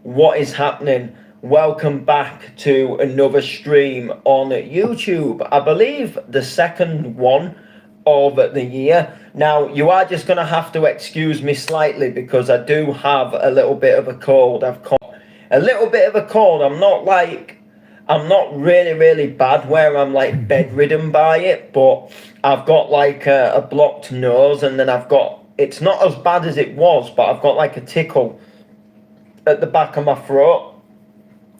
What is happening? Welcome back to another stream on YouTube. I believe the second one of the year. Now, you are just going to have to excuse me slightly because I do have a little bit of a cold. I've caught a little bit of a cold. I'm not really bad where I'm like bedridden by it, but I've got like a blocked nose, and then it's not as bad as it was, but I've got like a tickle at the back of my throat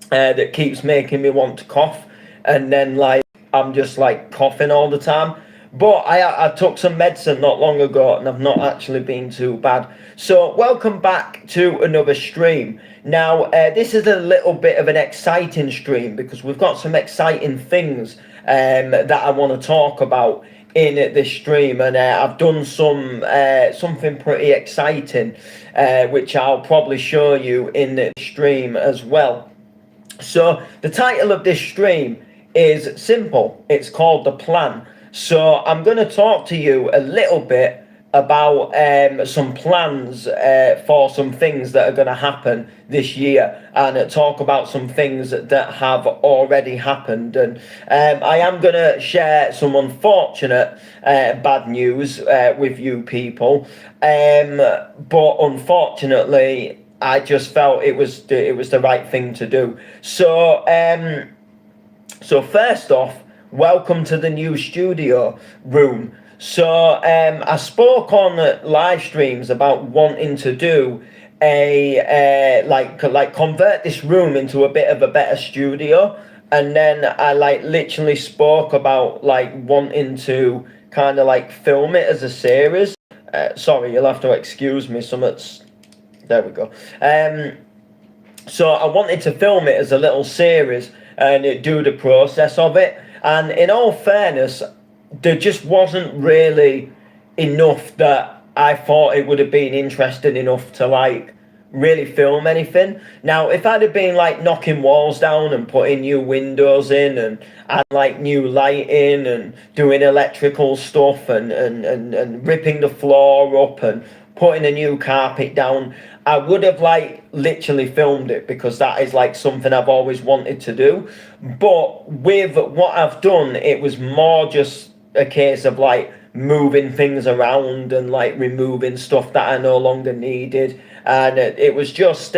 that keeps making me want to cough, and then like I'm just like coughing all the time. But I took some medicine not long ago, and I've not actually been too bad. So welcome back to another stream. Now this is a little bit of an exciting stream because we've got some exciting things that I want to talk about in this stream, and I've done something pretty exciting which I'll probably show you in the stream as well. So the title of this stream is simple. It's called The Plan. So I'm going to talk to you a little bit about some plans for some things that are going to happen this year, and talk about some things that have already happened. And I am going to share some unfortunate bad news with you people, but unfortunately I just felt it was the right thing to do. So so first off, welcome to the new studio room. So I spoke on live streams about wanting to do a like convert this room into a bit of a better studio, and then I like literally spoke about like wanting to kind of like film it as a series. Sorry, you'll have to excuse me. There we go. So I wanted to film it as a little series and do the process of it. And in all fairness, there just wasn't really enough that I thought it would have been interesting enough to like really film anything. Now, if I'd have been like knocking walls down and putting new windows in and add like new lighting and doing electrical stuff and ripping the floor up and putting a new carpet down, I would have like literally filmed it because that is like something I've always wanted to do. But with what I've done, it was more just a case of like moving things around and like removing stuff that I no longer needed. And it was just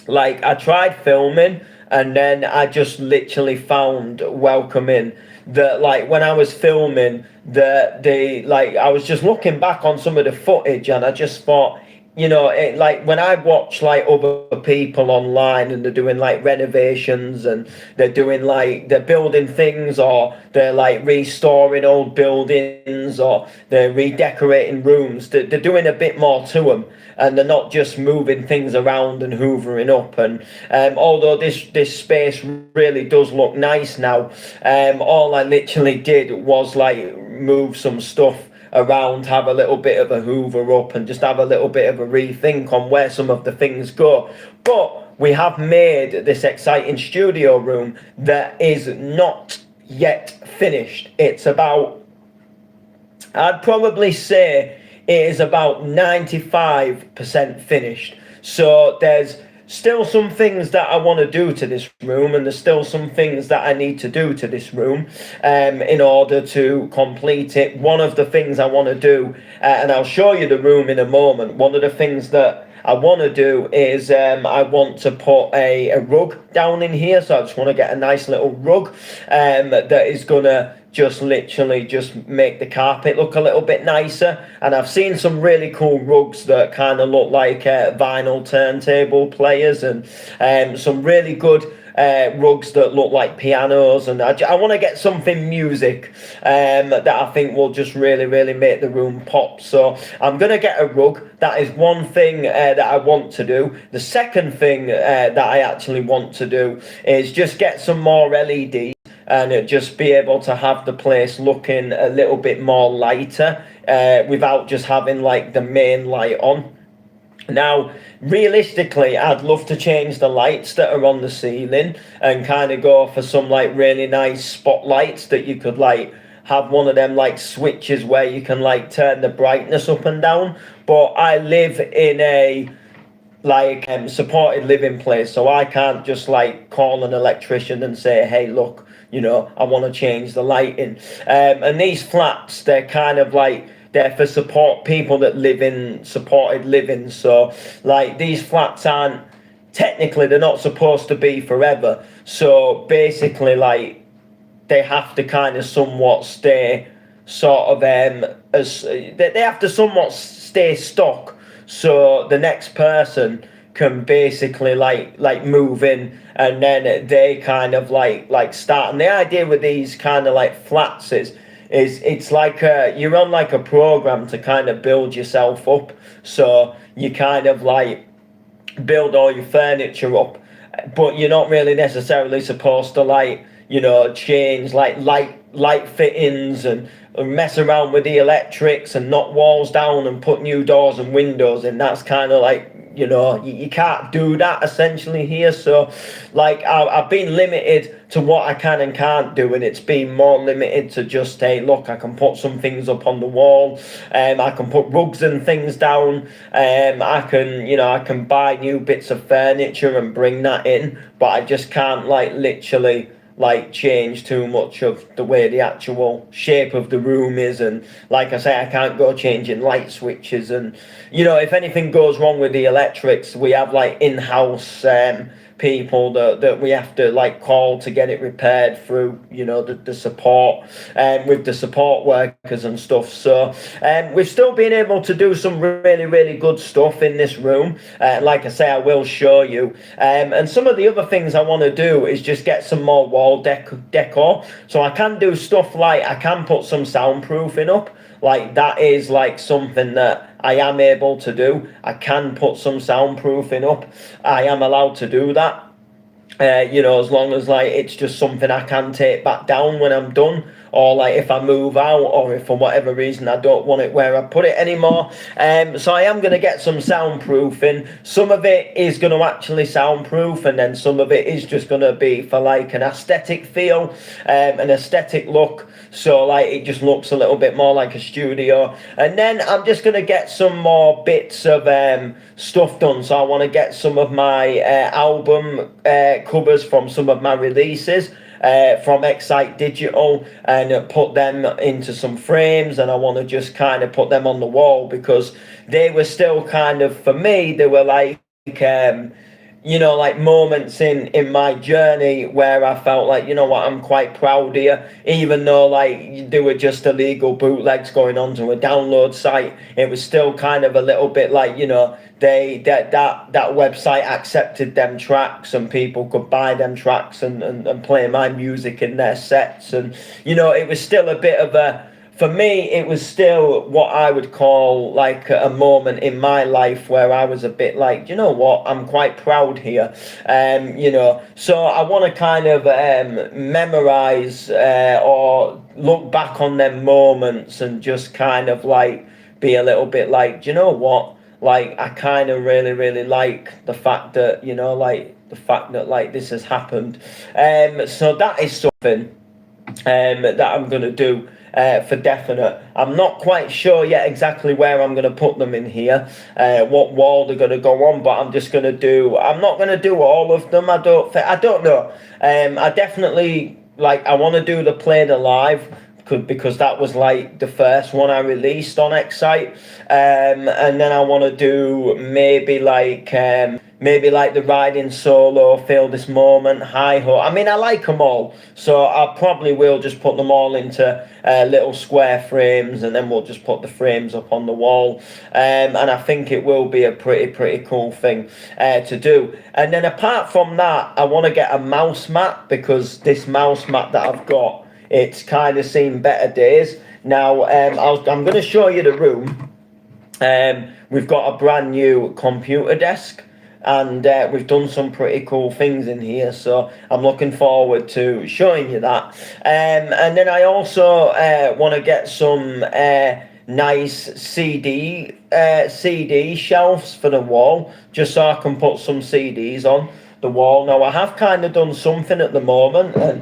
like I tried filming, and then I just literally found welcoming that like when I was filming the like I was just looking back on some of the footage, and I just thought, you know, it, like when I watch like other people online and they're doing like renovations and they're building things, or they're like restoring old buildings, or they're redecorating rooms, they're doing a bit more to them, and they're not just moving things around and hoovering up. And although this space really does look nice now, all I literally did was like move some stuff around, have a little bit of a hoover up, and just have a little bit of a rethink on where some of the things go. But we have made this exciting studio room that is not yet finished. It's about, I'd probably say it is about 95% finished. So there's still some things that I want to do to this room, and there's still some things that I need to do to this room in order to complete it. One of the things I want to do, and I'll show you the room in a moment, one of the things that I want to do is I want to put a rug down in here. So I just want to get a nice little rug that is going to just literally just make the carpet look a little bit nicer. And I've seen some really cool rugs that kind of look like vinyl turntable players, and some really good rugs that look like pianos. And I want to get something music that I think will just really make the room pop. So I'm going to get a rug. That is one thing that I want to do. The second thing that I actually want to do is just get some more LEDs and just be able to have the place looking a little bit more lighter without just having like the main light on. Now, realistically, I'd love to change the lights that are on the ceiling and kind of go for some like really nice spotlights that you could like have one of them like switches where you can like turn the brightness up and down. But I live in a supported living place, so I can't just like call an electrician and say, hey, look, you know, I want to change the lighting. And these flats, they're kind of like, they're for support people that live in supported living. So like these flats aren't technically, they're not supposed to be forever. So basically, like, they have to kind of somewhat stay sort of as they have to somewhat stay stuck, so the next person can basically like move in, and then they kind of like start. And the idea with these kind of like flats is it's like you're on like a program to kind of build yourself up. So you kind of like build all your furniture up, but you're not really necessarily supposed to like, you know, change like light fittings and mess around with the electrics and knock walls down and put new doors and windows in. That's kind of like, you know, you can't do that essentially here. So like I've been limited to what I can and can't do, and it's been more limited to just, hey, look, I can put some things up on the wall, I can put rugs and things down, I can, you know, I can buy new bits of furniture and bring that in, but I just can't like literally like change too much of the way the actual shape of the room is. And like I say, I can't go changing light switches, and you know, if anything goes wrong with the electrics, we have like in-house people that we have to like call to get it repaired through, you know, the support with the support workers and stuff. So we've still been able to do some really good stuff in this room. Like I say, I will show you, and some of the other things I want to do is just get some more wall decor. So I can do stuff like I can put some soundproofing up. Like that is like something that I am able to do. I can put some soundproofing up. I am allowed to do that. You know, as long as like it's just something I can take back down when I'm done, or like if I move out, or if for whatever reason I don't want it where I put it anymore. So I am going to get some soundproofing. Some of it is going to actually soundproof, and then some of it is just going to be for like an aesthetic feel, an aesthetic look. So like it just looks a little bit more like a studio. And then I'm just going to get some more bits of stuff done. So I want to get some of my album covers from some of my releases from Excite Digital, and put them into some frames, and I want to just kind of put them on the wall, because they were still kind of, for me, they were like you know, like moments in my journey where I felt like, you know what, I'm quite proud here, even though like they were just illegal bootlegs going onto a download site. It was still kind of a little bit like, you know, that website accepted them tracks, and people could buy them tracks and play my music in their sets. And you know, it was still a bit of a, for me, it was still what I would call like a moment in my life where I was a bit like, you know what, I'm quite proud here. You know, so I want to kind of memorize or look back on them moments, and just kind of like be a little bit like, do you know what? Like, I kind of really like the fact that, you know, like the fact that like this has happened. So that is something that I'm going to do for definite. I'm not quite sure yet exactly where I'm going to put them in here, what wall they're going to go on, but I'm just going to do, I'm not going to do all of them. I don't know. I definitely, like, I want to do the Played Alive, because that was like the first one I released on Excite, and then I want to do maybe like the Riding Solo, Feel This Moment, Hi Ho. I mean, I like them all, so I probably will just put them all into little square frames, and then we'll just put the frames up on the wall, and I think it will be a pretty cool thing to do. And then apart from that, I want to get a mouse mat, because this mouse mat that I've got, it's kind of seen better days. Now, I'm going to show you the room. We've got a brand new computer desk, and we've done some pretty cool things in here, so I'm looking forward to showing you that. And then I also want to get some nice CD shelves for the wall, just so I can put some CDs on the wall. Now, I have kind of done something at the moment, and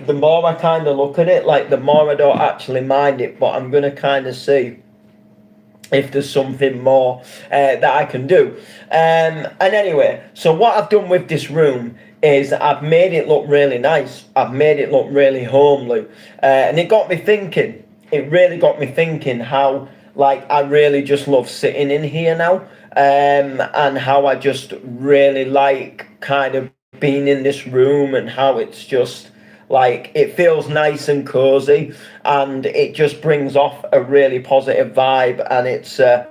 the more I kind of look at it, like the more I don't actually mind it, but I'm going to kind of see if there's something more that I can do. And anyway, so what I've done with this room is I've made it look really nice. I've made it look really homely. And it got me thinking. It really got me thinking how, like, I really just love sitting in here now. And how I just really like kind of being in this room, and how it's just like it feels nice and cozy, and it just brings off a really positive vibe, and it's a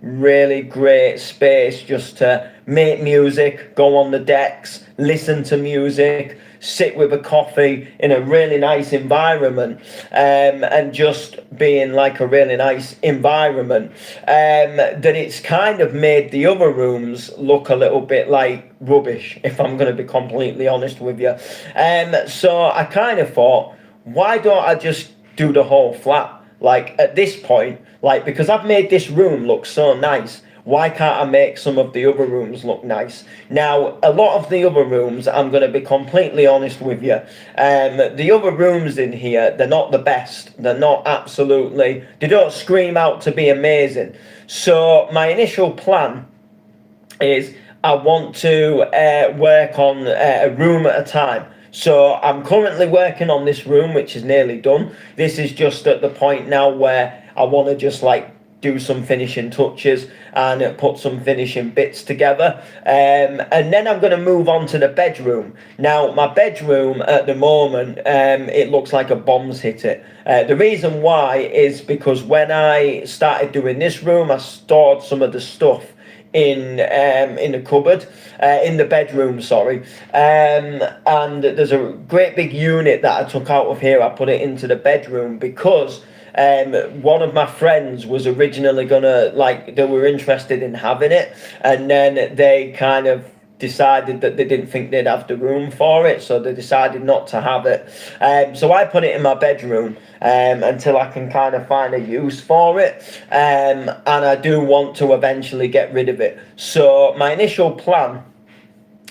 really great space just to make music, go on the decks, listen to music, sit with a coffee in a really nice environment, and just being like a really nice environment, that it's kind of made the other rooms look a little bit like rubbish, if I'm going to be completely honest with you. So I kind of thought, why don't I just do the whole flat? Like, at this point, like, because I've made this room look so nice, why can't I make some of the other rooms look nice? Now, a lot of the other rooms, I'm going to be completely honest with you, the other rooms in here, they're not the best. They're not absolutely, they don't scream out to be amazing. So my initial plan is I want to work on a room at a time. So I'm currently working on this room, which is nearly done. This is just at the point now where I want to just like do some finishing touches and put some finishing bits together, and then I'm going to move on to the bedroom. Now, my bedroom at the moment, it looks like a bomb's hit it. The reason why is because when I started doing this room, I stored some of the stuff in the cupboard, in the bedroom, sorry, and there's a great big unit that I took out of here. I put it into the bedroom because one of my friends was originally gonna, like, they were interested in having it, and then they kind of decided that they didn't think they'd have the room for it, so they decided not to have it. So I put it in my bedroom until I can kind of find a use for it, and I do want to eventually get rid of it. So my initial plan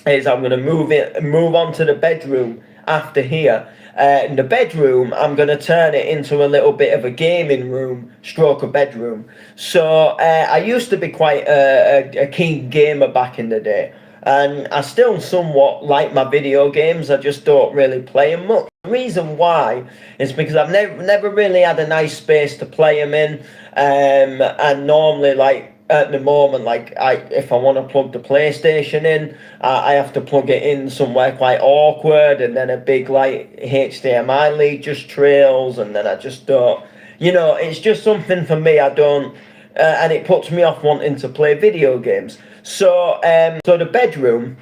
is I'm going to move on to the bedroom after here. In the bedroom, I'm going to turn it into a little bit of a gaming room, stroke a bedroom. So I used to be quite a keen gamer back in the day, and I still somewhat like my video games. I just don't really play them much. The reason why is because I've never really had a nice space to play them in, and normally, like, at the moment, like, if I want to plug the PlayStation in, I have to plug it in somewhere quite awkward, and then a big like HDMI lead just trails, and then I just don't, it's just something for me. I don't, and it puts me off wanting to play video games. So so the bedroom,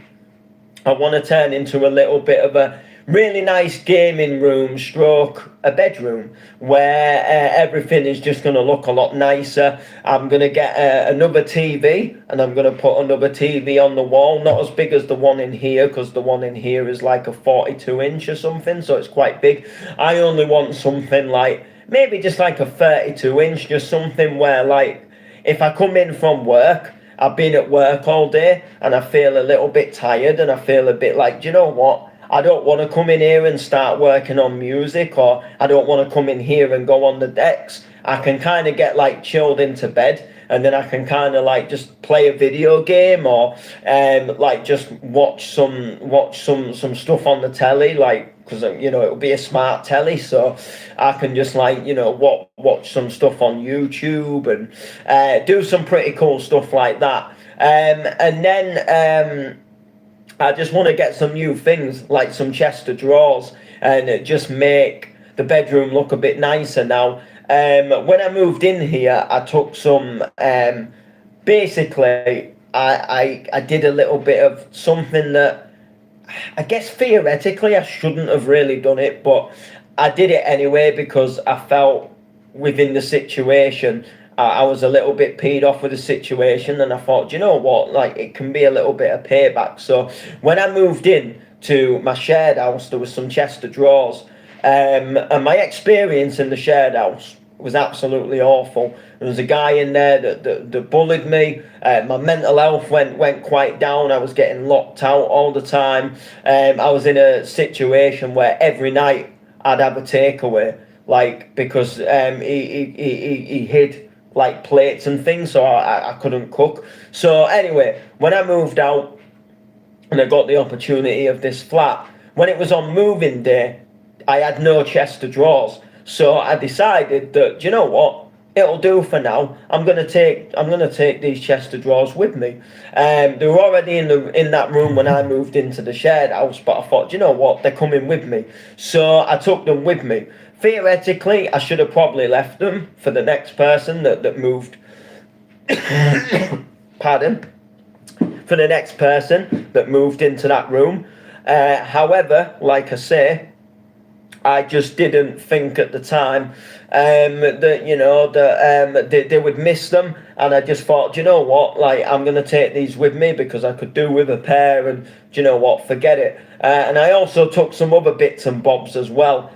I want to turn into a little bit of a really nice gaming room stroke a bedroom, where everything is just going to look a lot nicer. I'm going to get another TV, and I'm going to put another TV on the wall, not as big as the one in here, because the one in here is like a 42-inch or something, so it's quite big. I only want something like maybe just like a 32-inch, just something where, like, if I come in from work, I've been at work all day and I feel a little bit tired, and I feel a bit like, do you know what? I don't want to come in here and start working on music, or I don't want to come in here and go on the decks. I can kind of get like chilled into bed, and then I can kind of like just play a video game, or like just watch some stuff on the telly, like, because it'll be a smart telly, so I can just like watch some stuff on YouTube and do some pretty cool stuff like that, and then I just want to get some new things, like some chest of drawers, and just make the bedroom look a bit nicer now. When I moved in here, I took some, basically, I did a little bit of something that I guess theoretically I shouldn't have really done it, but I did it anyway because I felt within the situation, I was a little bit peed off with the situation, and I thought, you know what, like, it can be a little bit of payback. So when I moved in to my shared house, there was some chest of drawers, and my experience in the shared house was absolutely awful. There was a guy in there that bullied me. My mental health went quite down. I was getting locked out all the time. I was in a situation where every night I'd have a takeaway, like, because he hid like plates and things, so I couldn't cook. So anyway, when I moved out and I got the opportunity of this flat, when it was on moving day, I had no chest of drawers. So I decided that, you know what, it'll do for now. I'm gonna take these chest of drawers with me. They were already in that room when I moved into the shared house, but I thought, you know what, they're coming with me. So I took them with me. Theoretically, I should have probably left them for the next person that moved. Pardon. For the next person that moved into that room. However, like I say, I just didn't think at the time that, you know, that they would miss them, and I just thought, do you know what, like, I'm going to take these with me because I could do with a pair, and do you know what, forget it. And I also took some other bits and bobs as well,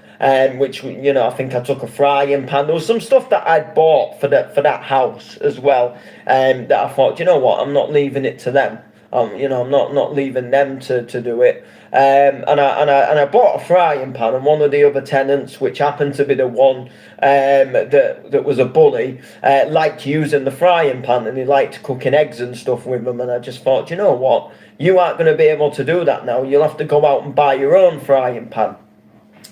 which, you know, I think I took a frying pan. There was some stuff that I'd bought for that house as well, that I thought, you know what, I'm not leaving it to them. You know, I'm not leaving them to do it. And I bought a frying pan, and one of the other tenants, which happened to be the one that was a bully, liked using the frying pan, and he liked cooking eggs and stuff with them. And I just thought, you know what, you aren't going to be able to do that now. You'll have to go out and buy your own frying pan.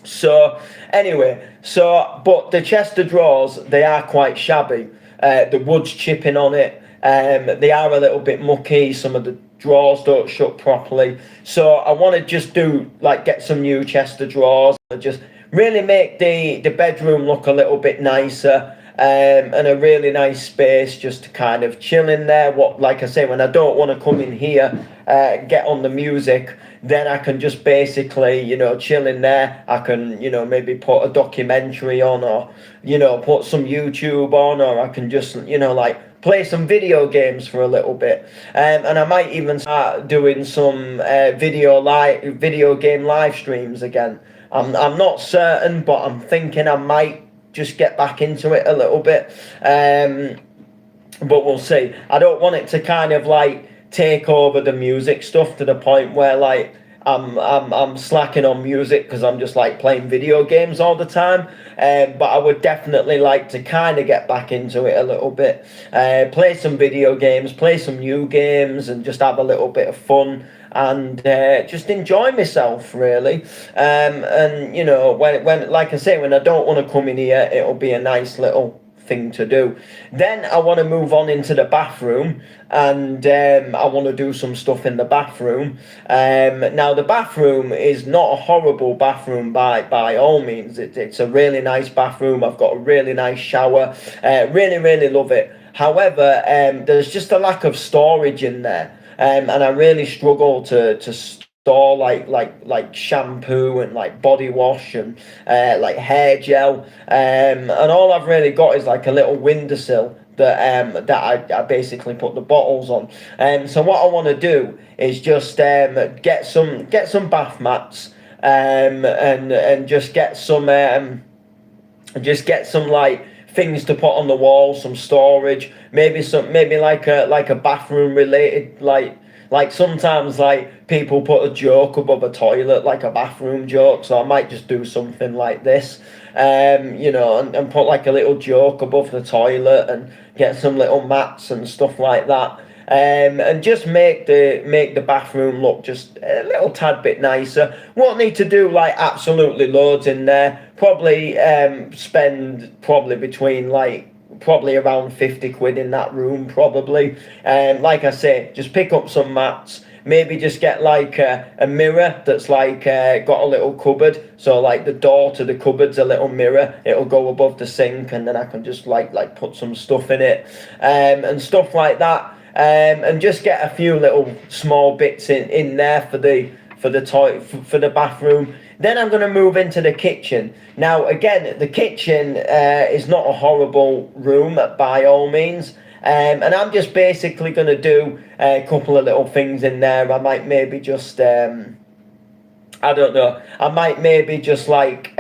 So anyway, but the chest of drawers, they are quite shabby. The wood's chipping on it. They are a little bit mucky. Some of the drawers don't shut properly. So I want to just get some new chest of drawers and just really make the bedroom look a little bit nicer. And a really nice space just to kind of chill in there. Like I say, when I don't want to come in here, get on the music, then I can just basically, you know, chill in there. I can, you know, maybe put a documentary on, or, you know, put some YouTube on, or I can just, you know, like play some video games for a little bit. And I might even start doing some video game live streams again. I'm not certain, but I'm thinking I might just get back into it a little bit, but we'll see. I don't want it to kind of like take over the music stuff to the point where like I'm slacking on music because I'm just like playing video games all the time. But I would definitely like to kind of get back into it a little bit, play some video games, play some new games, and just have a little bit of fun and just enjoy myself, really. And you know, when like I say, when I don't want to come in here, it'll be a nice little thing to do. Then I want to move on into the bathroom, and I want to do some stuff in the bathroom. Now the bathroom is not a horrible bathroom by all means. It's a really nice bathroom. I've got a really nice shower. Really love it. However, there's just a lack of storage in there. And I really struggle to store like shampoo and like body wash and like hair gel, and all I've really got is like a little windowsill that I basically put the bottles on. So what I want to do is just get some bath mats, and just get some like things to put on the wall, some storage, maybe like a bathroom related, like sometimes like people put a joke above a toilet, like a bathroom joke. So I might just do something like this, you know, and put like a little joke above the toilet and get some little mats and stuff like that. And just make the bathroom look just a little tad bit nicer. Won't need to do like absolutely loads in there. Probably spend between probably around 50 quid in that room probably. Like I say, just pick up some mats. Maybe just get like a mirror that's like got a little cupboard. So like the door to the cupboard's a little mirror. It'll go above the sink, and then I can just like put some stuff in it, and stuff like that. And just get a few little small bits in there for the bathroom. Then I'm going to move into the kitchen. Now again, the kitchen is not a horrible room by all means. And I'm just basically going to do a couple of little things in there. I might maybe just I don't know. I might maybe just like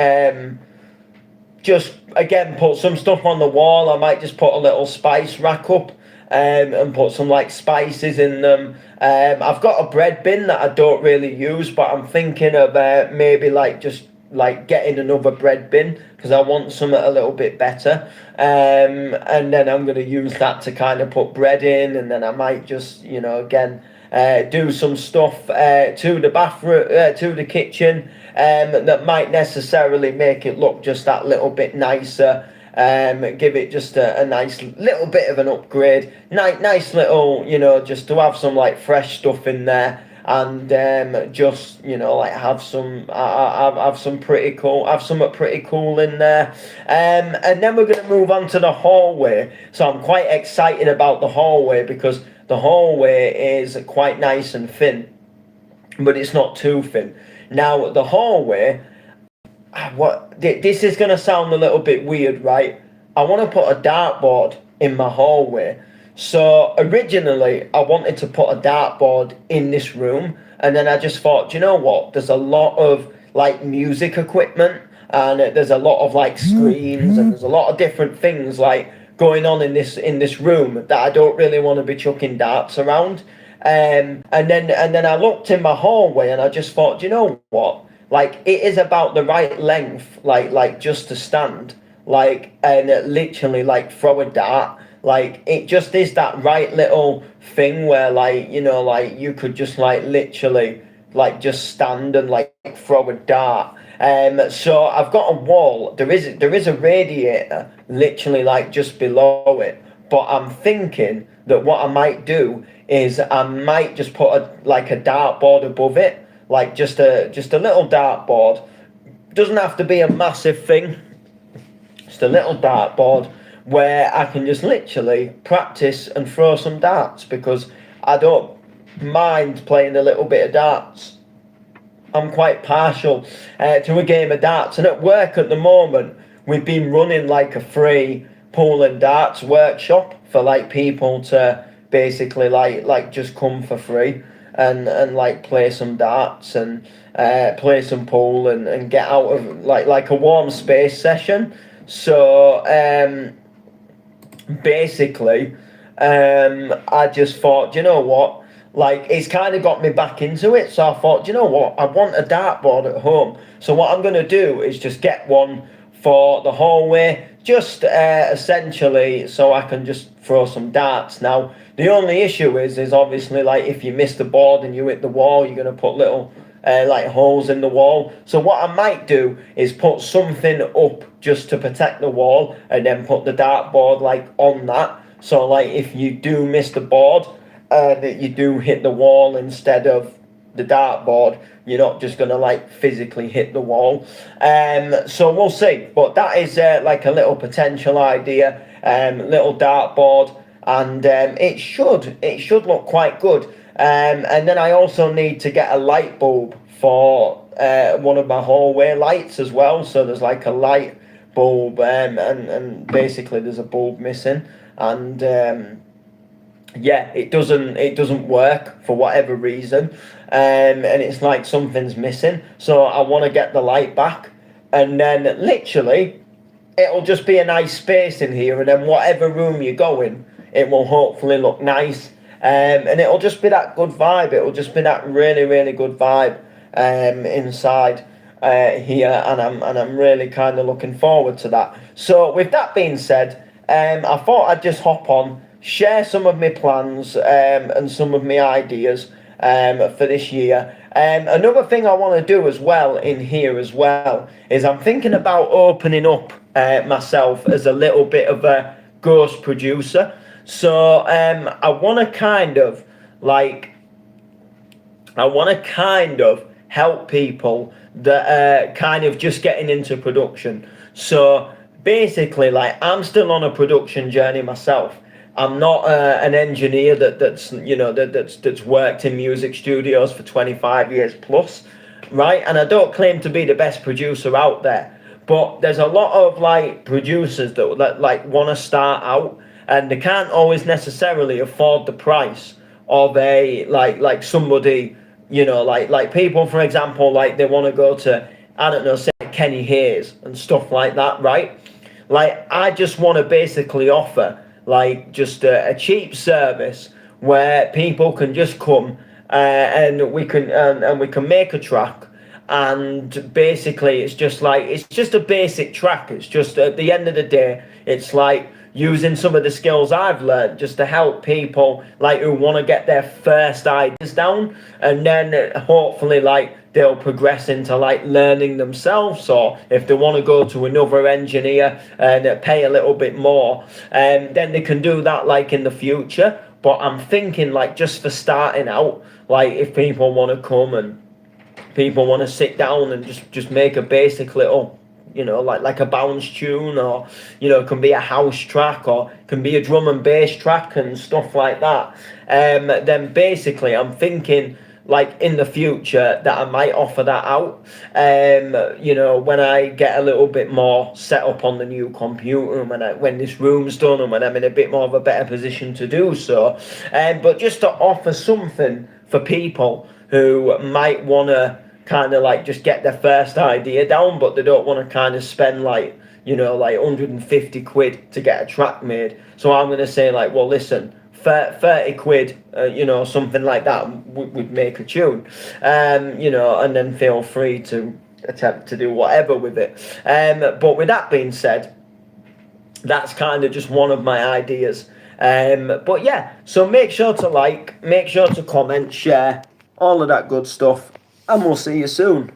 just again put some stuff on the wall. I might just put a little spice rack up, and put some like spices in them. I've got a bread bin that I don't really use, but I'm thinking of maybe like just like getting another bread bin because I want something a little bit better. And then I'm going to use that to kind of put bread in, and then I might just, again, do some stuff to the bathroom, to the kitchen, that might necessarily make it look just that little bit nicer. Give it just a nice little bit of an upgrade. Nice little, just to have some like fresh stuff in there. And just like have some something pretty cool in there, and then we're going to move on to the hallway. So I'm quite excited about the hallway because the hallway is quite nice and thin, but it's not too thin. Now the hallway, this is going to sound a little bit weird, right? I want to put a dartboard in my hallway. So originally I wanted to put a dartboard in this room, and then I just thought, you know what, there's a lot of like music equipment, and there's a lot of like screens, and there's a lot of different things like going on in this room that I don't really want to be chucking darts around. And then I looked in my hallway and I just thought, you know what, like it is about the right length, like just to stand, like, and literally like throw a dart. Like it just is that right little thing where like like you could just like literally like just stand and like throw a dart. So I've got a wall. There is a radiator literally like just below it. But I'm thinking that what I might do is I might just put a dartboard above it, like just a little dartboard. Doesn't have to be a massive thing. Just a little dartboard where I can just literally practice and throw some darts, because I don't mind playing a little bit of darts. I'm quite partial to a game of darts, and at work at the moment we've been running like a free pool and darts workshop for like people to basically like just come for free and like play some darts and play some pool and get out of like a warm space session. So basically, I just thought, you know what, like it's kind of got me back into it. So I thought, you know what, I want a dartboard at home. So what I'm going to do is just get one for the hallway, just essentially so I can just throw some darts. Now, the only issue is obviously like if you miss the board and you hit the wall, you're going to put little like holes in the wall. So what I might do is put something up just to protect the wall, and then put the dartboard like on that. So like if you do miss the board, that you do hit the wall instead of the dartboard, you're not just gonna like physically hit the wall. So we'll see. But that is like a little potential idea, little dartboard, and it should look quite good. And then I also need to get a light bulb for one of my hallway lights as well. So there's like a light bulb, and basically there's a bulb missing, and yeah, it doesn't work for whatever reason, and it's like something's missing. So I want to get the light back, and then literally it'll just be a nice space in here, and then whatever room you go in, it will hopefully look nice. And it'll just be that good vibe. It'll just be that really, really good vibe inside here, and I'm really kind of looking forward to that. So with that being said, I thought I'd just hop on, share some of my plans and some of my ideas for this year. Another thing I want to do as well in here as well is I'm thinking about opening up myself as a little bit of a ghost producer. So I want to kind of help people that are kind of just getting into production. So basically, like, I'm still on a production journey myself. I'm not an engineer that's worked in music studios for 25 years plus, right? And I don't claim to be the best producer out there, but there's a lot of like producers that like want to start out, and they can't always necessarily afford the price of a like somebody, like people, for example, like they want to go to, I don't know, say Kenny Hayes and stuff like that, right? Like, I just want to basically offer like just a cheap service where people can just come and we can make a track, and basically it's just like, it's just a basic track. It's just, at the end of the day, it's like using some of the skills I've learned just to help people like who want to get their first ideas down, and then hopefully like they'll progress into like learning themselves, or if they want to go to another engineer and pay a little bit more, and then they can do that like in the future. But I'm thinking like, just for starting out, like if people want to come and people want to sit down and just make a basic little, you know, like a bounce tune, or, you know, it can be a house track, or it can be a drum and bass track and stuff like that. Then basically I'm thinking like in the future that I might offer that out, you know, when I get a little bit more set up on the new computer, and when this room's done, and when I'm in a bit more of a better position to do so. But just to offer something for people who might want to kind of like just get their first idea down, but they don't want to kind of spend like, you know, like 150 quid to get a track made. So I'm going to say like, well, listen, 30 quid, you know, something like that would make a tune, you know, and then feel free to attempt to do whatever with it. But with that being said, that's kind of just one of my ideas. But yeah, so make sure to like, make sure to comment, share, all of that good stuff, and we'll see you soon.